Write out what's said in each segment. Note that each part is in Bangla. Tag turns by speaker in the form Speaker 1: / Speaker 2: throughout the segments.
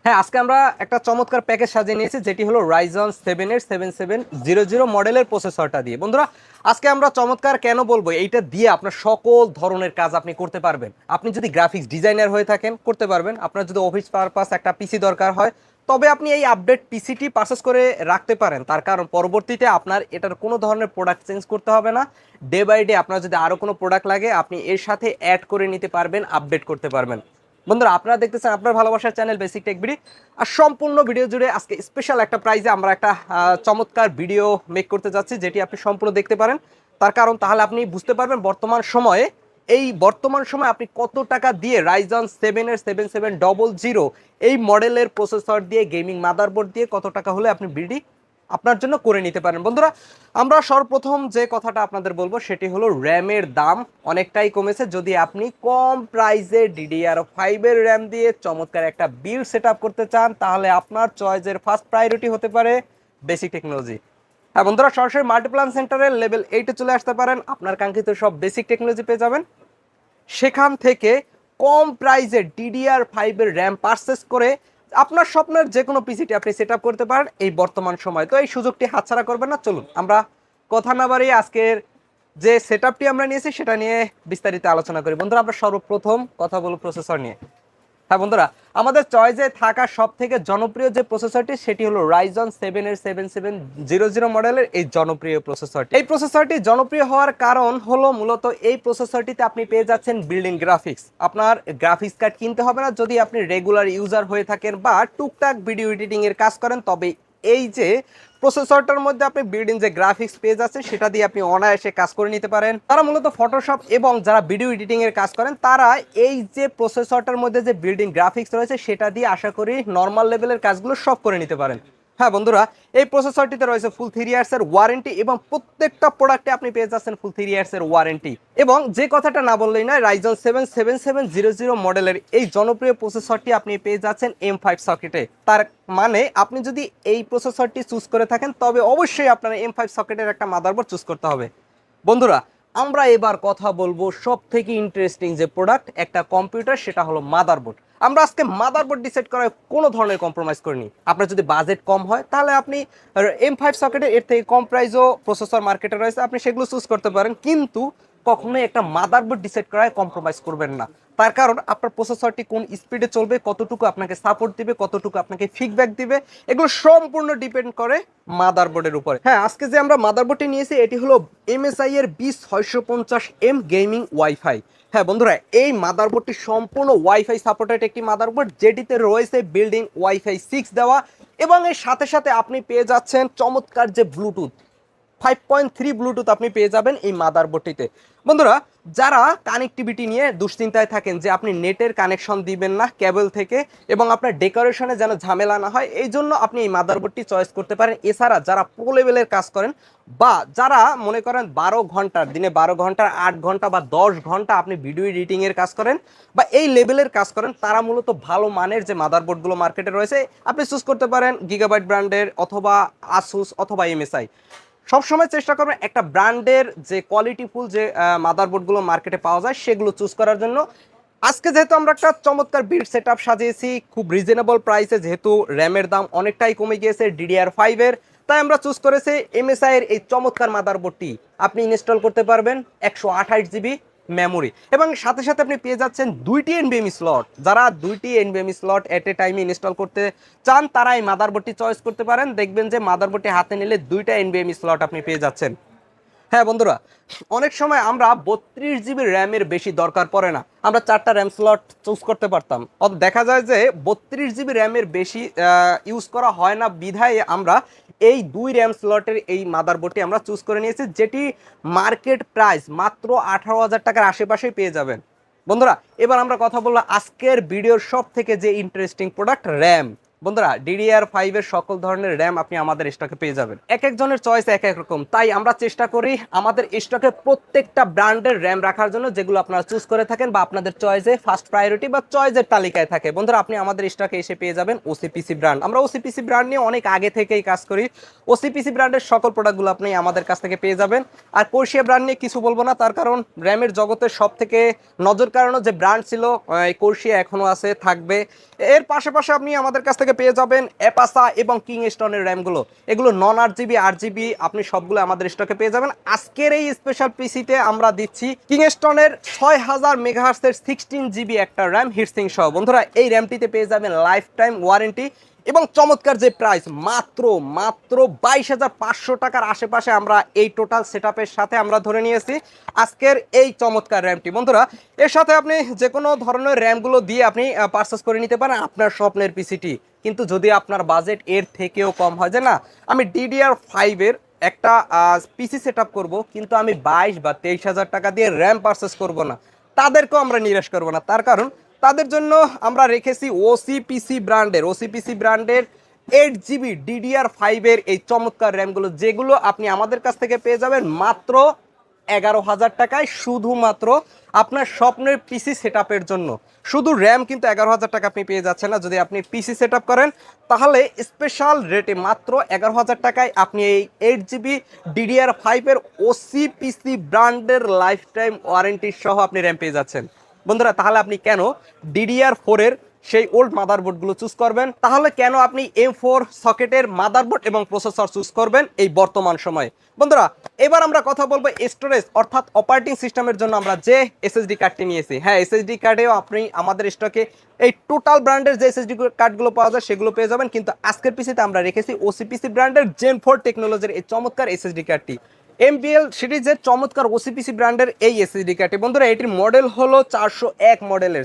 Speaker 1: হ্যাঁ, আজকে আমরা একটা চমৎকার প্যাকেজ সাজিয়ে নিয়েছি, যেটি হলো রাইজন 7 এর 7700 মডেলের প্রসেসরটা দিয়ে। বন্ধুরা, আজকে আমরা চমৎকার কেন বলবো, এইটা দিয়ে আপনার সকল ধরনের কাজ আপনি করতে পারবেন। আপনি যদি গ্রাফিক্স ডিজাইনার হয়ে থাকেন করতে পারবেন, আপনার যদি অফিস পারপাস একটা পিসি দরকার হয় তবে আপনি এই আপডেট পিসিটি পারচেস করে রাখতে পারেন। তার কারণ পরবর্তীতে আপনার এটার কোনো ধরনের প্রোডাক্ট চেঞ্জ করতে হবে না। ডে বাই ডে আপনার যদি আরও কোনো প্রোডাক্ট লাগে আপনি এর সাথে অ্যাড করে নিতে পারবেন, আপডেট করতে পারবেন। বন্ধুরা, আপনারা দেখতেছেন আপনার ভালোবাসার চ্যানেল বেসিক টেক বিডি। আর সম্পূর্ণ ভিডিও জুড়ে আজকে স্পেশাল একটা প্রাইজে আমরা একটা চমৎকার ভিডিও মেক করতে যাচ্ছি, যেটি আপনি সম্পূর্ণ দেখতে পারেন। তার কারণ তাহলে আপনি বুঝতে পারবেন বর্তমান সময়ে আপনি কত টাকা দিয়ে রাইজন 7 এর 7700 এই মডেলের প্রসেসর দিয়ে, গেমিং মাদারবোর্ড দিয়ে কত টাকা হলে আপনি বিডি আপনার জন্য করে নিতে পারেন। বন্ধুরা, আমরা সর্বপ্রথম যে কথাটা আপনাদের বলবো সেটি হলো র্যামের দাম অনেকটাই কমেছে। যদি আপনি কম প্রাইসে DDR5 এর র্যাম দিয়ে চমৎকার একটা বিল্ড সেট আপ করতে চান, তাহলে আপনার চয়েসের ফার্স্ট প্রায়োরিটি হতে পারে বেসিক টেকনোলজি। হ্যাঁ বন্ধুরা, সরাসরি মাল্টিপ্লান সেন্টারের লেভেল 8-এ চলে আসতে পারেন, আপনার কাঙ্ক্ষিত সব বেসিক টেকনোলজি পেয়ে যাবেন। সেখান থেকে কম প্রাইসে DDR5 এর র্যাম পারচেস করে আপনার স্বপ্নের যে কোনো পিসিটি আপনি সেট আপ করতে পারেন এই বর্তমান সময়। তো এই সুযোগটি হাতছাড়া করবেন না। চলুন আমরা কথা না বাড়িয়ে আজকের যে সেট আপটি আমরা নিয়েছি সেটা নিয়ে বিস্তারিত আলোচনা করি। বন্ধুরা, আমরা সর্বপ্রথম কথা বলব প্রসেসর নিয়ে। হ্যাঁ বন্ধুরা, আমাদের চয়েসে থাকা সব থেকে জনপ্রিয় যে প্রসেসরটি সেটি হলো রাইজন 7 এর 7700 মডেলের এই জনপ্রিয় প্রসেসরটি। এই প্রসেসরটি জনপ্রিয় হওয়ার কারণ হলো মূলত এই প্রসেসরটিতে আপনি পেয়ে যাচ্ছেন বিল্ডিং গ্রাফিক্স। আপনার গ্রাফিক্স কার্ড কিনতে হবে না যদি আপনি রেগুলার ইউজার হয়ে থাকেন বা টুকটাক ভিডিও এডিটিং এর কাজ করেন। তবে এই যে প্রসেসরটার মধ্যে আপনি বিল্ডিং যে গ্রাফিক্স পেয়ে যাচ্ছে সেটা দিয়ে আপনি অনায়াসে কাজ করে নিতে পারেন। তারা মূলত ফটোশপ এবং যারা ভিডিও এডিটিং এর কাজ করেন তারা এই যে প্রসেসরটার মধ্যে যে বিল্ডিং গ্রাফিক্স রয়েছে সেটা দিয়ে আশা করি নর্মাল লেভেলের কাজগুলো সব করে নিতে পারেন। হ্যাঁ বন্ধুরা, এই প্রসেসরটিতে রয়েছে ফুল 3 ইয়ার্সের ওয়ারেন্টি এবং প্রত্যেকটা প্রোডাক্টে আপনি পেয়ে যাচ্ছেন ফুল 3 ইয়ার্সের ওয়ারেন্টি। এবং যে কথাটা না বললেই নয়, রাইজন 7 7700 মডেলের এই জনপ্রিয় প্রসেসরটি আপনি পেয়ে যাচ্ছেন M5 সকেটে। তার মানে আপনি যদি এই প্রসেসরটি চুজ করে থাকেন তবে অবশ্যই আপনার M5 সকেটের একটা মাদারবোর্ড চুজ করতে হবে। বন্ধুরা, আমরা এবার কথা বলবো সব থেকে ইন্টারেস্টিং যে প্রোডাক্ট একটা কম্পিউটার, সেটা হলো মাদারবোর্ড। আমরা আজকে মাদারবোর্ড ডিসাইড করার কোনো ধরনের কম্প্রোমাইজ করিনি। আপনার যদি বাজেট কম হয় তাহলে আপনি M5 সকেটে এর থেকে কম প্রাইসও প্রসেসর মার্কেটে রয়েছে, আপনি সেগুলো চুজ করতে পারেন। কিন্তু কখনোই একটা মাদারবোর্ড ডিসাইড করায় কম্প্রোমাইজ করবেন না। তার কারণ আপনার প্রসেসরটি কোন স্পিডে চলবে, কতটুকু আপনাকে সাপোর্ট দিবে, কতটুকু আপনাকে ফিডব্যাক দিবে, এগুলো সম্পূর্ণ ডিপেন্ড করে মাদারবোর্ডের উপরে। হ্যাঁ, আজকে যে আমরা মাদারবোর্ডটি নিয়েছি এটি হলো MSI এর B650M গেমিং ওয়াইফাই। হ্যাঁ বন্ধুরা, এই মাদারবোর্ডটি সম্পূর্ণ ওয়াইফাই সাপোর্টেড একটি মাদারবোর্ড, যেটিতে রয়েছে বিল্ডিং ওয়াইফাই 6 দেওয়া এবং এর সাথে সাথে আপনি পেয়ে যাচ্ছেন চমৎকার যে ব্লুটুথ 5.3 ব্লুটুথ আপনি পেয়ে যাবেন এই মাদারবোর্ডটিতে। বন্ধুরা, যারা কানেক্টিভিটি নিয়ে দুশ্চিন্তায় থাকেন যে আপনি নেটের কানেকশন দিবেন না কেবল থেকে এবং আপনার ডেকোরেশনে যেন ঝামেলা না হয়, এই জন্য আপনি এই মাদারবোর্ডটি চয়েস করতে পারেন। এছাড়া যারা প্রো লেভেলের কাজ করেন বা যারা মনে করেন 12 ঘন্টার দিনে 12 ঘন্টার 8 ঘন্টা বা 10 ঘন্টা আপনি ভিডিও এডিটিংয়ের কাজ করেন বা এই লেভেলের কাজ করেন, তারা মূলত ভালো মানের যে মাদারবোর্ডগুলো মার্কেটে রয়েছে আপনি চুজ করতে পারেন গিগাবাইট ব্র্যান্ডের অথবা আসুস অথবা MSI। সবসময় চেষ্টা করবেন একটা ব্র্যান্ডের যে কোয়ালিটিফুল যে মাদারবোর্ডগুলো মার্কেটে পাওয়া যায় সেগুলো চুজ করার জন্য। আজকে যেহেতু আমরা একটা চমৎকার বিল্ড সেট আপ সাজিয়েছি খুব রিজনেবল প্রাইসে, যেহেতু র্যামের দাম অনেকটাই কমে গিয়েছে DDR5 এর, তাই আমরা চুজ করেছি MSI এর এই চমৎকার মাদারবোর্ডটি। আপনি ইনস্টল করতে পারবেন 128 GB মেমোরি এবং সাথে সাথে আপনি পেয়ে যাচ্ছেন 2টি NVMe স্লট। যারা 2টি NVMe স্লট এট এ টাইমে ইনস্টল করতে চান তারা এই মাদারবোর্ডটি চয়েস করতে পারেন। দেখবেন যে মাদারবোর্ডটি হাতে নিলে 2টা NVMe স্লট আপনি পেয়ে যাচ্ছেন। হ্যাঁ বন্ধুরা, অনেক সময় আমরা 32 GB র্যামের বেশি দরকার পড়ে না, আমরা 4টা র্যাম স্লট চুজ করতে পারতাম। দেখা যায় যে 32 GB র্যামের বেশি ইউজ করা হয় না বিধায় আমরা এই 2 র্যাম স্লটের এই মাদারবোর্ডটি আমরা চুজ করে নিয়েছি, যেটি মার্কেট প্রাইস মাত্র 18,000 টাকার আশেপাশেই পেয়ে যাবেন। বন্ধুরা, এবার আমরা কথা বলবো আজকের ভিডিওর সব থেকে যে ইন্টারেস্টিং প্রোডাক্ট র্যাম। বন্ধুরা DDR5 এর সকল ধরনের র্যাম আপনি আমাদের স্টকে পেয়ে যাবেন। এক একজনের চয়েস এক এক রকম, তাই আমরা চেষ্টা করি আমাদের স্টকে প্রত্যেকটা ব্র্যান্ডের র্যাম রাখার জন্য, যেগুলো আপনারা চুজ করে থাকেন বা আপনাদের চয়েসে ফার্স্ট প্রায়োরিটি বা চয়েসের তালিকায় থাকে। বন্ধুরা আপনি আমাদের স্টকে এসে পেয়ে যাবেন OCPC ব্র্যান্ড। আমরা OCPC ব্র্যান্ড নিয়ে অনেক আগে থেকেই কাজ করি। OCPC ব্র্যান্ডের সকল প্রোডাক্টগুলো আপনি আমাদের কাছ থেকে পেয়ে যাবেন। আর কোর্সিয়া ব্র্যান্ড নিয়ে কিছু বলবো না, তার কারণ র্যামের জগতের সব থেকে নজর কাড়ানো যে ব্র্যান্ড ছিল কোর্সিয়া, এখনো আছে, থাকবে। এর পাশাপাশি আপনি আমাদের কাছ থেকে পেয়ে যাবেন অ্যাপাসা এবং কিংস্টনের র্যামগুলো। এগুলো নন 8GB 8GB আপনি সবগুলো আমাদের স্টকে পেয়ে যাবেন। আজকের এই স্পেশাল পিসিতে আমরা দিচ্ছি কিংস্টনের 6000 মেগাহার্টজের 16GB একটা র্যাম হিটসিং সহ। বন্ধুরা এই র্যামটিতে পেয়ে যাবেন লাইফ টাইম ওয়ারেন্টি এবং চমৎকার যে প্রাইস, মাত্র 22,500 টাকার আশেপাশে আমরা এই টোটাল সেটআপের সাথে আমরা ধরে নিয়েছি আজকের এই চমৎকার র্যামটি। বন্ধুরা এর সাথে আপনি যে কোনো ধরনের র্যামগুলো দিয়ে আপনি পারচেস করে নিতে পারেন আপনার স্বপ্নের পিসিটি। কিন্তু যদি আপনার বাজেট এর থেকেও কম হয়, যে না আমি DDR5 এর একটা পিসি সেট আপ করবো কিন্তু আমি 22 বা 23,000 টাকা দিয়ে র্যাম পারচেস করব না, তাদেরকেও আমরা নিরাশ করব না। তার কারণ তাদের জন্য আমরা রেখেছি OCPC ব্র্যান্ডের 8GB DDR5 এর এই চমৎকার র্যামগুলো, যেগুলো আপনি আমাদের কাছ থেকে পেয়ে যাবেন মাত্র 11,000 টাকায়, শুধুমাত্র আপনার স্বপ্নের পিসি সেটআপের জন্য। শুধু র্যাম কিন্তু 11,000 টাকা আপনি পেয়ে যাচ্ছেন না। যদি আপনি পিসি সেটআপ করেন তাহলে স্পেশাল রেটে মাত্র 11,000 টাকায় আপনি এই 8GB DDR5 এর OCPC ব্র্যান্ডের লাইফ টাইম ওয়ারেন্টি সহ আপনি র্যাম পেয়ে যাচ্ছেন। বন্ধুরা তাহলে আপনি কেন DDR4 এর সেই ওল্ড মাদারবোর্ডগুলো চুজ করবেন? তাহলে কেন আপনি M4 সকেটের মাদারবোর্ড এবং প্রসেসর চুজ করবেন এই বর্তমান সময়ে? বন্ধুরা এবার আমরা কথা বলবো স্টোরেজ অর্থাৎ অপারেটিং সিস্টেমের জন্য আমরা যে SSD কার্ডটি নিয়েছি। হ্যাঁ, SSD কার্ডেও আপনি আমাদের স্টকে এই টোটাল ব্র্যান্ডের যে SSD কার্ডগুলো পাওয়া যায় সেগুলো পেয়ে যাবেন, কিন্তু আজকের পিসিতে আমরা রেখেছি OCPC ব্র্যান্ডের Gen 4 টেকনোলজির এই চমৎকার SSD কার্ডটি। MPL সিরিজের চমৎকার OCPC ব্র্যান্ডের এই SSD কার্ডটি। বন্ধুরা এটির মডেল হলো 401 মডেলের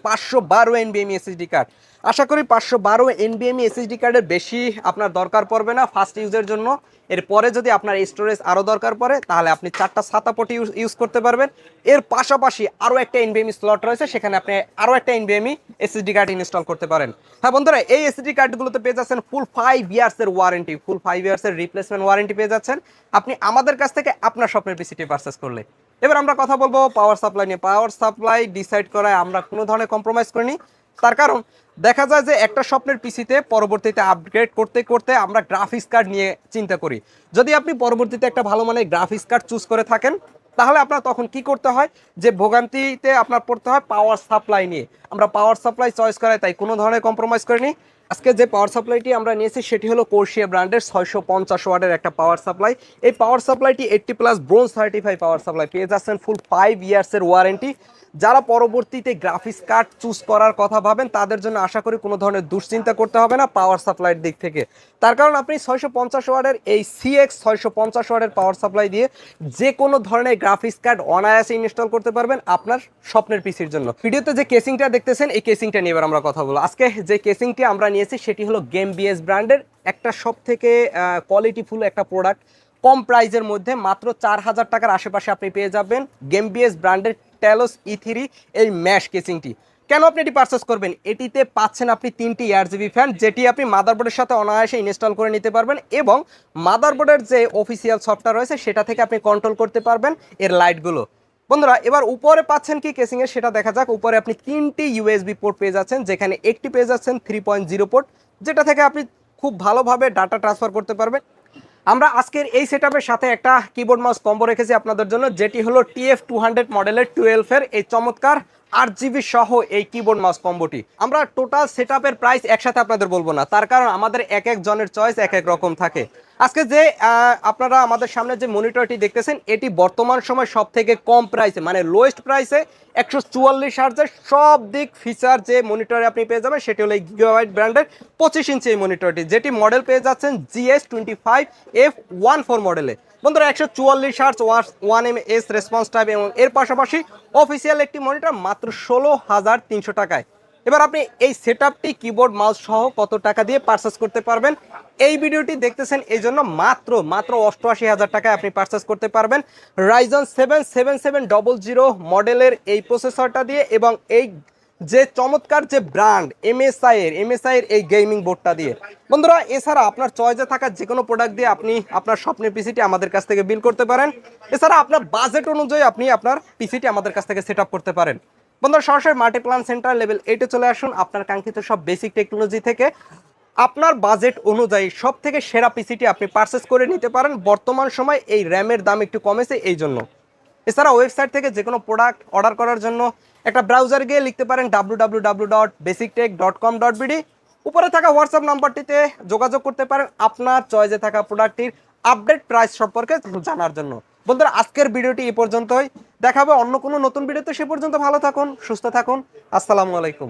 Speaker 1: 512 NVMe SSD কার্ড। আশা করি 512 NVMe SSD কার্ডের বেশি আপনার দরকার পড়বে না ফার্স্ট ইউজের জন্য। এরপরে যদি আপনার স্টোরেজ আরও দরকার পড়ে তাহলে আপনি 4টা SATA পোর্ট ইউজ করতে পারবেন। এর পাশাপাশি আরও একটা NVMe স্লট রয়েছে, সেখানে আপনি আরও একটা NVMe SSD কার্ড ইনস্টল করতে পারেন। হ্যাঁ বন্ধুরা এই SSD কার্ডগুলোতে পেয়ে যাচ্ছেন ফুল 5 ইয়ার্সের ওয়ারেন্টি, ফুল 5 ইয়ার্সের রিপ্লেসমেন্ট ওয়ারেন্টি পেয়ে যাচ্ছেন আপনি আমাদের কাছ থেকে আপনার স্বপ্নের পিসিটি পারচেস করলে। এবার আমরা কথা বলবো পাওয়ার সাপ্লাই নিয়ে। পাওয়ার সাপ্লাই ডিসাইড করায় আমরা কোনো ধরনের কম্প্রোমাইজ করিনি, তার কারণ দেখা যায় যে একটা স্বপ্নের পিসিতে পরবর্তীতে আপগ্রেড করতে করতে আমরা গ্রাফিক্স কার্ড নিয়ে চিন্তা করি। যদি আপনি পরবর্তীতে একটা ভালো মানের গ্রাফিক্স কার্ড চুজ করে থাকেন তাহলে আপনার তখন কি করতে হয়, যে ভোগান্তিতে আপনার পড়তে হয় পাওয়ার সাপ্লাই নিয়ে। আমরা পাওয়ার সাপ্লাই চয়েস করাই তাই কোনো ধরনের কম্প্রোমাইজ করিনি। আজকে যে পাওয়ার সাপ্লাইটি আমরা নিয়েছি সেটি হলো কোর্সিয়া ব্র্যান্ডের 650 ওয়াটের একটা পাওয়ার সাপ্লাই। এই পাওয়ার সাপ্লাইটি 80+ ব্রোঞ্জ সার্টিফাই পাওয়ার সাপ্লাই, পেয়ে যাচ্ছেন ফুল 5 ইয়ার্সের ওয়ারেন্টি। যারা পরবর্তীতে গ্রাফিক্স কার্ড চুজ করার কথা ভাবেন তাদের জন্য আশা করি কোনো ধরনের দুশ্চিন্তা করতে হবে না পাওয়ার সাপ্লাইয়ের দিক থেকে। তার কারণ আপনি 650 ওয়াটের এই CX 650 ওয়াটের পাওয়ার সাপ্লাই দিয়ে যে কোনো ধরনের গ্রাফিক্স কার্ড অনায়াসে ইনস্টল করতে পারবেন আপনার স্বপ্নের পিসির জন্য। ভিডিওতে যে কেসিংটা দেখতেছেন এই কেসিংটা নিয়ে এবার আমরা কথা বলবো। আজকে যে কেসিংটি আমরা নিয়েছি সেটি হলো গেমবিএস ব্র্যান্ডের একটা সব থেকে কোয়ালিটিফুল একটা প্রোডাক্ট। কম প্রাইজের মধ্যে মাত্র 4,000 টাকার আশেপাশে আপনি পেয়ে যাবেন গেমবিএস ব্র্যান্ডের টেলোস E3 এই ম্যাশ কেসিংটি। কেন আপনি এটি পারচেস করবেন? এটিতে পাচ্ছেন আপনি 3টি RGB ফ্যান, যেটি আপনি মাদারবোর্ডের সাথে অনায়াসে ইনস্টল করে নিতে পারবেন এবং মাদারবোর্ডের যে অফিসিয়াল সফটওয়্যার রয়েছে সেটা থেকে আপনি কন্ট্রোল করতে পারবেন এর লাইটগুলো। বন্ধুরা এবার উপরে পাচ্ছেন কি কেসিংয়ের সেটা দেখা যাক। উপরে আপনি 3টি USB পোর্ট পেয়ে যাচ্ছেন, যেখানে একটি পেয়ে যাচ্ছেন 3.0 পোর্ট, যেটা থেকে আপনি খুব ভালোভাবে ডাটা ট্রান্সফার করতে পারবেন। আমরা আজকের এই সেটআপের সাথে একটা কিবোর্ড মাউস কম্বো রেখেছি আপনাদের জন্য, যেটি হলো TF200 মডেলের 12 এর এই চমৎকার 8GB সহ এই কিবোর্ড মাউস কম্বোটি। আমরা টোটাল সেটআপের প্রাইস একসাথে আপনাদের বলবো না, তার কারণ আমাদের এক এক জনের চয়েস এক এক রকম থাকে। আজকে যে আপনারা আমাদের সামনে যে মনিটরটি দেখতেছেন এটি বর্তমান সময় সব থেকে কম প্রাইসে, মানে লোয়েস্ট প্রাইসে 144 হার্জের সব দিক ফিচার যে মনিটরে আপনি পেয়ে যাবেন সেটি হলো এই গিগাবাইট ব্র্যান্ডের 25 ইঞ্চি এই মনিটরটি, যেটি মডেল পেয়ে যাচ্ছেন GS25F14 মডেলে। বন্ধুরা 144 হার্জ 1ms রেসপন্স টাইম এবং এর পাশাপাশি অফিসিয়াল একটি মনিটর মাত্র 16,300 টাকায়। এবার আপনি এই সেটআপটি কিবোর্ড মাউস সহ কত টাকা দিয়ে পারচেস করতে পারবেন? এই ভিডিওটি দেখতেছেন এই জন্য মাত্র 88,000 টাকায় আপনি পারচেস করতে পারবেন Ryzen 7 7700 মডেলের এই প্রসেসরটা দিয়ে এবং এই যে চমৎকার যে ব্র্যান্ড এমএসআই এর এই গেমিং বোর্ডটা দিয়ে। বন্ধুরা এছাড়া আপনার চয়েসে থাকা যে কোনো প্রোডাক্ট দিয়ে আপনি আপনার স্বপ্নের পিসিটি আমাদের কাছ থেকে বিল করতে পারেন। এছাড়া আপনার বাজেট অনুযায়ী আপনি আপনার পিসিটি আমাদের কাছ থেকে সেট আপ করতে পারেন। বন্ধুরা সরাসরি মাল্টিপ্লান সেন্টার লেভেল 8-এ চলে আসুন। আপনার কাঙ্ক্ষিত সব বেসিক টেকনোলজি থেকে আপনার বাজেট অনুযায়ী সব থেকে সেরা পিসিটি আপনি পারচেস করে নিতে পারেন। বর্তমান সময় এই র্যামের দাম একটু কমেছে এই জন্য। এছাড়া ওয়েবসাইট থেকে যে কোনো প্রোডাক্ট অর্ডার করার জন্য একটা ব্রাউজার গিয়ে লিখতে পারেন www.basictech.com.bd। উপরে থাকা হোয়াটসঅ্যাপ নাম্বারটিতে যোগাযোগ করতে পারেন আপনার চয়েসে থাকা প্রোডাক্টটির আপডেট প্রাইস সম্পর্কে জানার জন্য। বন্ধুরা আজকের ভিডিওটি এই পর্যন্তই, দেখাবো অন্য কোনো নতুন ভিডিওতে। সে পর্যন্ত ভালো থাকুন, সুস্থ থাকুন, আসসালামু আলাইকুম।